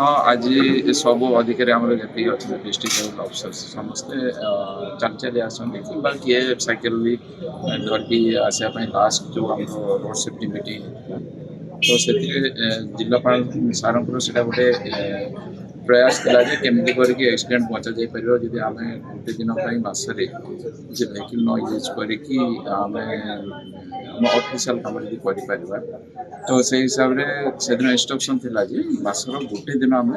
हाँ आज सब अधिकारी आम जी अच्छा डिस्ट्रिक्ट लेवल अफिसर्स समस्ते चल चली आसती कि किए साइकेल भी धरिकी आसपा लास्ट जो आम रोड सेफ्टी मीटिंग तो से जिलापाल सार से गोटे प्रयास था केमी करके एक्सीडेंट बचा जापर जब आम गोटे दिन मसरे किसी भेहिकल न यूज करके आम ऑफिशियल कम कर तो से हिसाब से दिन इंस्ट्रक्शन थी मसर गोटे दिन आम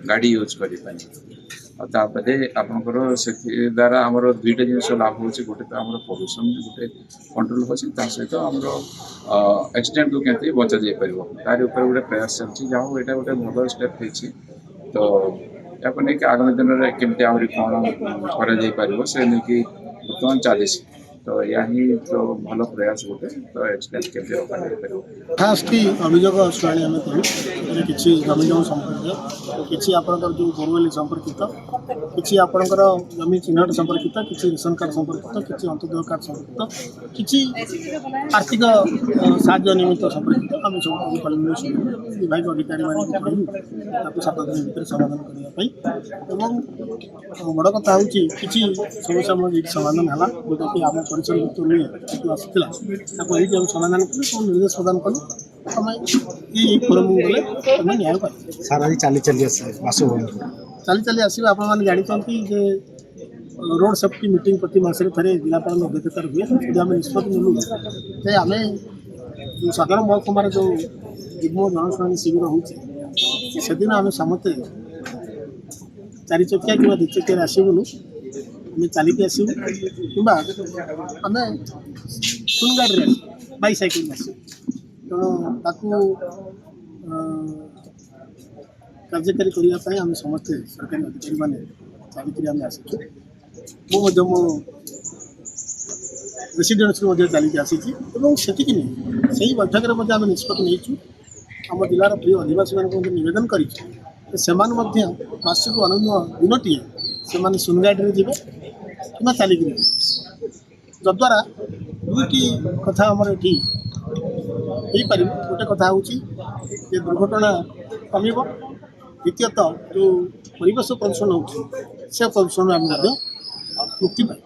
गाड़ी यूज कर आपंकर से द्वारा आम दुईटा जिन लाभ हो गोटे तो आम पल्यूशन गोटे कंट्रोल हो सहित आम एक्सीडेंट को केमती बचा जापर तार गोटे प्रयास चलती जहाँ यहाँ गोटे भल स्टेप होती तो या आगामी दिन में केमती आहरी कौन कर से नहीं बर्तमान चली तो यही तो भल प्रयास गोटे तो एक्सीडेंट केमती रोक फास्ट अभियोग शुणी आम करूँ किसी जमी जमी संपर्क किसी आप जो बोरवेल संपर्कित किसी आपंकर जमी चिन्हट संपर्कित किसी रेशन कार्ड संपर्कित किसी अंत्योदय कार्ड संपर्कित किसी आर्थिक साहाय्य निमित्त संपर्कित आम सब विभाग अधिकारी मानक 7 दिन भर समाधान करने बड़ कथा हूँ कि समस्या मोर समाधान है जोटा कि आम परिसर भुक्त नुहे आसाला हम समाधान कलु निर्देश प्रदान कलु आम ये फोरम गले तुम न्याय पाई सारा चली चली चली चली आसो आप जानते जे रोड सेफ्टी मीटिंग प्रति मसरे थे जिलापाल अध्यक्षतार हुए जब आम निष्पत्ति नेलु जे आम साधारण महकुमार जो युग्म जनशुणी शिविर हो दिन आम समस्ते 4 चकिया कि 2 चकिया आसबुनु आम चलिकी आसबू कि आम सुन गाड़ी बैसाइकिल आसू तेणु कार्यकारी करने आम समस्ते सरकारी अधिकारी मैंने चलिकी आम आसू मो रेसीडेन्स चलिकी आसी सेटिक नहीं से बैठक में आम निष्पत्ति नहीं आम जिलार प्रिय आदिवासी मान नवेदन कर मासक अनन्य दिनटी से सुनगाड़ी जी कि चलिकी जद्वारा दुईटी कथा आमर ये पार गोटे कथा हूँ दुर्घटना कम द्वितीयतः जो परिवेश प्रदूषण हो प्रदूषण आम मुक्ति पाए।